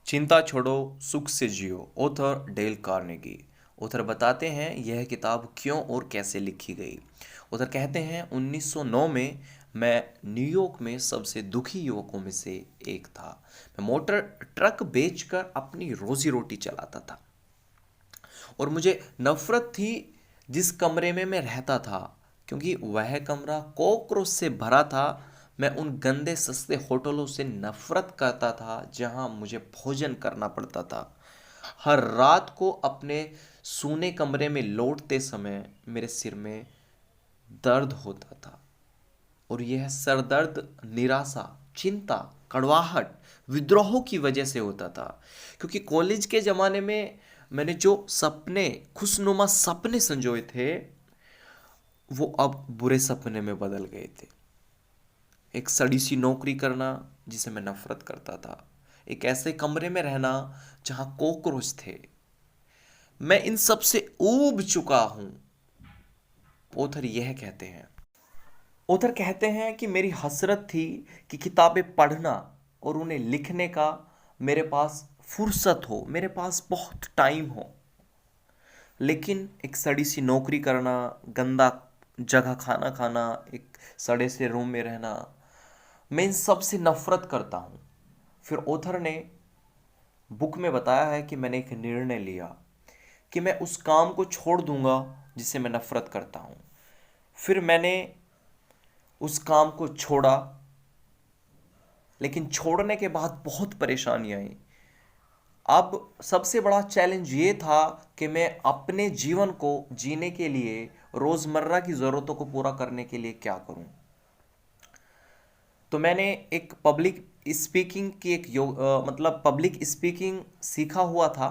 चिंता छोड़ो, सुख से जियो। Author Dale Carnegie. ऑथर बताते हैं यह किताब क्यों और कैसे लिखी गई। ऑथर कहते हैं 1909 में मैं न्यूयॉर्क में सबसे दुखी युवकों में से एक था। मैं मोटर ट्रक बेचकर अपनी रोजी रोटी चलाता था और मुझे नफरत थी जिस कमरे में मैं रहता था, क्योंकि वह कमरा कॉकरोच से भरा था। मैं उन गंदे सस्ते होटलों से नफरत करता था जहां मुझे भोजन करना पड़ता था। हर रात को अपने सूने कमरे में लौटते समय मेरे सिर में दर्द होता था, और यह सरदर्द निराशा, चिंता, कड़वाहट, विद्रोह की वजह से होता था। क्योंकि कॉलेज के ज़माने में मैंने जो सपने, खुशनुमा सपने संजोए थे, वो अब बुरे सपने में बदल गए थे। एक सड़ी सी नौकरी करना जिसे मैं नफरत करता था, एक ऐसे कमरे में रहना जहां कॉकरोच थे। मैं इन सब से ऊब चुका हूं, ऑथर यह कहते हैं। ऑथर कहते हैं कि मेरी हसरत थी कि किताबें पढ़ना और उन्हें लिखने का मेरे पास फुर्सत हो, मेरे पास बहुत टाइम हो। लेकिन एक सड़ी सी नौकरी करना, गंदा जगह खाना खाना, एक सड़े से रूम में रहना, मैं इन सब से नफरत करता हूँ। फिर ऑथर ने बुक में बताया है कि मैंने एक निर्णय लिया कि मैं उस काम को छोड़ दूंगा जिसे मैं नफरत करता हूँ। फिर मैंने उस काम को छोड़ा, लेकिन छोड़ने के बाद बहुत परेशानी आई। अब सबसे बड़ा चैलेंज ये था कि मैं अपने जीवन को जीने के लिए, रोज़मर्रा की ज़रूरतों को पूरा करने के लिए क्या करूं। तो मैंने एक पब्लिक स्पीकिंग की मतलब पब्लिक स्पीकिंग सीखा हुआ था।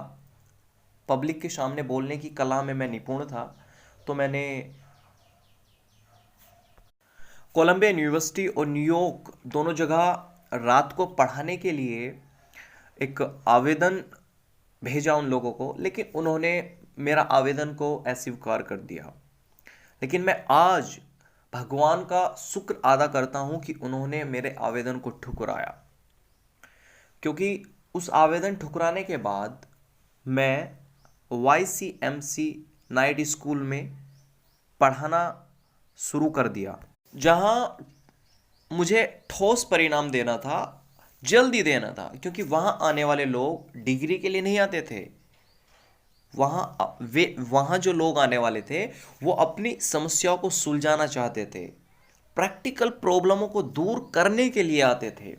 पब्लिक के सामने बोलने की कला में मैं निपुण था। तो मैंने कोलंबिया यूनिवर्सिटी और न्यूयॉर्क दोनों जगह रात को पढ़ाने के लिए एक आवेदन भेजा उन लोगों को, लेकिन उन्होंने मेरा आवेदन को अस्वीकार कर दिया। लेकिन मैं आज भगवान का शुक्र अदा करता हूं कि उन्होंने मेरे आवेदन को ठुकराया, क्योंकि उस आवेदन ठुकराने के बाद मैं YCMC नाइट स्कूल में पढ़ाना शुरू कर दिया, जहां मुझे ठोस परिणाम देना था, जल्दी देना था। क्योंकि वहां आने वाले लोग डिग्री के लिए नहीं आते थे। वहां जो लोग आने वाले थे वो अपनी समस्याओं को सुलझाना चाहते थे, प्रैक्टिकल प्रॉब्लमों को दूर करने के लिए आते थे।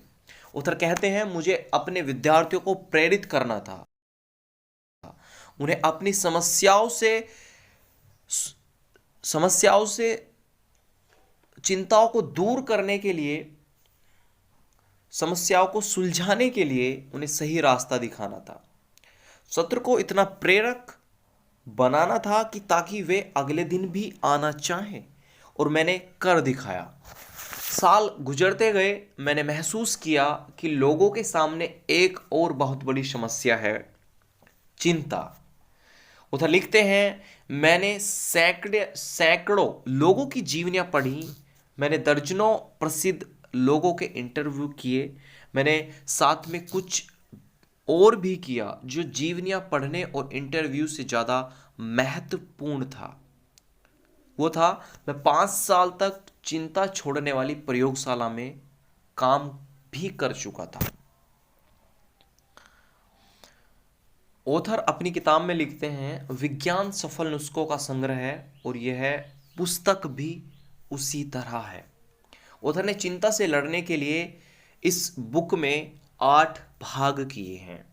उधर कहते हैं मुझे अपने विद्यार्थियों को प्रेरित करना था, उन्हें अपनी समस्याओं से चिंताओं को दूर करने के लिए, समस्याओं को सुलझाने के लिए उन्हें सही रास्ता दिखाना था। सत्र को इतना प्रेरक बनाना था कि ताकि वे अगले दिन भी आना चाहें, और मैंने कर दिखाया। साल गुजरते गए, मैंने महसूस किया कि लोगों के सामने एक और बहुत बड़ी समस्या है, चिंता। उधर लिखते हैं मैंने सैकड़ों लोगों की जीवनियां पढ़ी, मैंने दर्जनों प्रसिद्ध लोगों के इंटरव्यू किए, मैंने साथ में कुछ और भी किया जो जीवनियां पढ़ने और इंटरव्यू से ज़्यादा महत्वपूर्ण था। वो था, मैं 5 साल तक चिंता छोड़ने वाली प्रयोगशाला में काम भी कर चुका था। ऑथर अपनी किताब में लिखते हैं विज्ञान सफल नुस्खों का संग्रह है, और यह पुस्तक भी उसी तरह है। ऑथर ने चिंता से लड़ने के लिए इस बुक में 8 भाग किए हैं।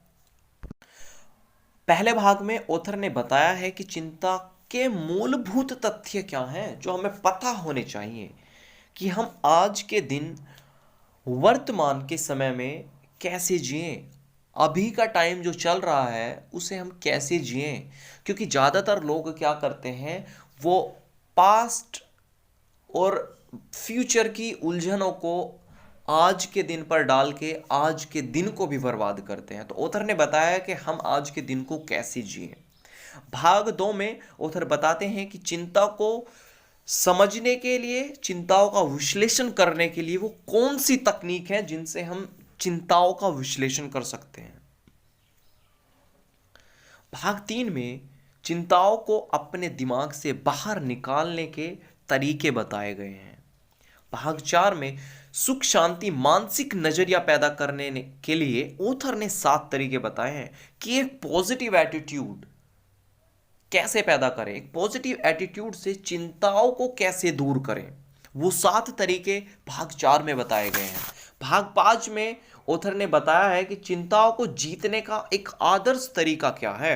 पहले भाग में ऑथर ने बताया है कि चिंता के मूलभूत तथ्य क्या हैं जो हमें पता होने चाहिए, कि हम आज के दिन, वर्तमान के समय में कैसे जिएं। अभी का टाइम जो चल रहा है उसे हम कैसे जिएं। क्योंकि ज़्यादातर लोग क्या करते हैं, वो पास्ट और फ्यूचर की उलझनों को आज के दिन पर डाल के आज के दिन को भी बर्बाद करते हैं। तो ऑथर ने बताया कि हम आज के दिन को कैसे जिएं। भाग 2 में ऑथर बताते हैं कि चिंता को समझने के लिए, चिंताओं का विश्लेषण करने के लिए वो कौन सी तकनीक है जिनसे हम चिंताओं का विश्लेषण कर सकते हैं। भाग 3 में चिंताओं को अपने दिमाग से बाहर निकालने के तरीके बताए गए हैं। भाग 4 में सुख शांति मानसिक नजरिया पैदा के लिए ऑथर ने 7 तरीके बताए हैं कि एक पॉजिटिव एटीट्यूड कैसे पैदा करें, एक पॉजिटिव एटीट्यूड से चिंताओं को कैसे दूर करें। वो 7 तरीके भाग 4 में बताए गए हैं। भाग 5 में ऑथर ने बताया है कि चिंताओं को जीतने का एक आदर्श तरीका क्या है,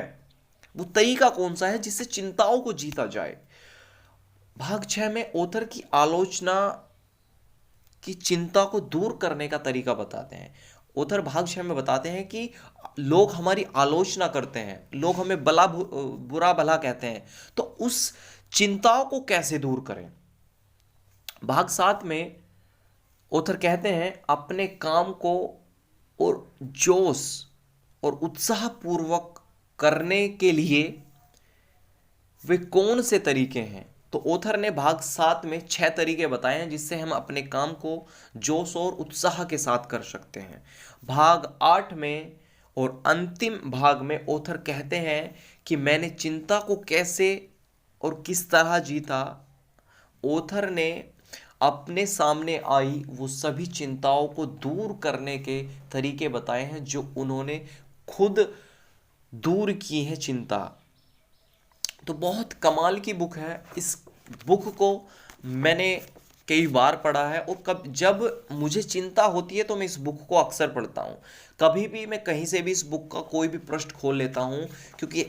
वो तरीका कौन सा है जिससे चिंताओं को जीता जाए। भाग 6 में ऑथर की आलोचना की चिंता को दूर करने का तरीका बताते हैं। ऑथर भाग 6 में बताते हैं कि लोग हमारी आलोचना करते हैं, लोग हमें बुरा भला कहते हैं, तो उस चिंताओं को कैसे दूर करें। भाग 7 में ऑथर कहते हैं अपने काम को और जोश और उत्साह पूर्वक करने के लिए वे कौन से तरीके हैं। तो ऑथर ने भाग 7 में 6 तरीके बताए हैं जिससे हम अपने काम को जोश और उत्साह के साथ कर सकते हैं। भाग 8 में और अंतिम भाग में ऑथर कहते हैं कि मैंने चिंता को कैसे और किस तरह जीता। ऑथर ने अपने सामने आई वो सभी चिंताओं को दूर करने के तरीके बताए हैं जो उन्होंने खुद दूर की है चिंता। तो बहुत कमाल की बुक है। इस बुक को मैंने कई बार पढ़ा है और जब मुझे चिंता होती है तो मैं इस बुक को अक्सर पढ़ता हूँ। कभी भी मैं कहीं से भी इस बुक का कोई भी पृष्ठ खोल लेता हूँ, क्योंकि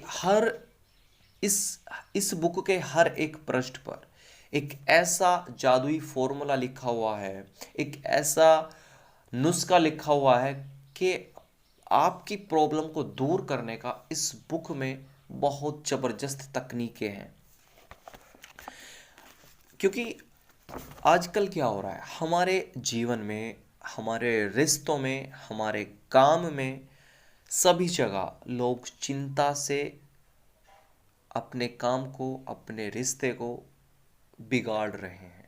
इस बुक के हर एक पृष्ठ पर एक ऐसा जादुई फॉर्मूला लिखा हुआ है, एक ऐसा नुस्खा लिखा हुआ है कि आपकी प्रॉब्लम को दूर करने का इस बुक में बहुत ज़बरदस्त तकनीकें हैं। क्योंकि आजकल क्या हो रहा है हमारे जीवन में, हमारे रिश्तों में, हमारे काम में, सभी जगह लोग चिंता से अपने काम को, अपने रिश्ते को बिगाड़ रहे हैं।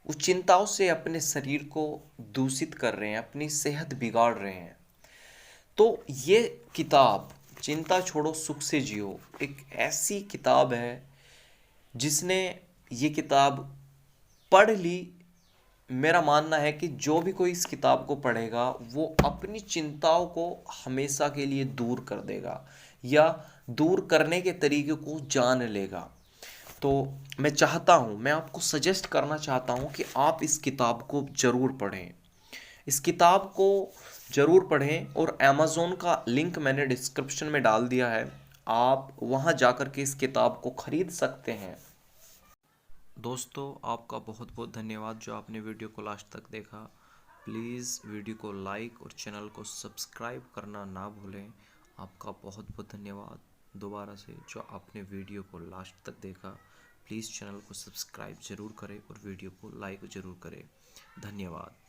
वो चिंताओं से अपने शरीर को दूषित कर रहे हैं, अपनी सेहत बिगाड़ रहे हैं। तो ये किताब चिंता छोड़ो सुख से जियो एक ऐसी किताब है जिसने ये किताब पढ़ ली। मेरा मानना है कि जो भी कोई इस किताब को पढ़ेगा वो अपनी चिंताओं को हमेशा के लिए दूर कर देगा या दूर करने के तरीके को जान लेगा। तो मैं आपको सजेस्ट करना चाहता हूँ कि आप इस किताब को ज़रूर पढ़ें। इस किताब को ज़रूर पढ़ें और अमेज़ॉन का लिंक मैंने डिस्क्रिप्शन में डाल दिया है, आप वहाँ जाकर के इस किताब को ख़रीद सकते हैं। दोस्तों आपका बहुत बहुत धन्यवाद जो आपने वीडियो को लास्ट तक देखा। प्लीज़ वीडियो को लाइक और चैनल को सब्सक्राइब करना ना भूलें। आपका बहुत बहुत धन्यवाद दोबारा से जो आपने वीडियो को लास्ट तक देखा। प्लीज़ चैनल को सब्सक्राइब ज़रूर करें और वीडियो को लाइक ज़रूर करें। धन्यवाद।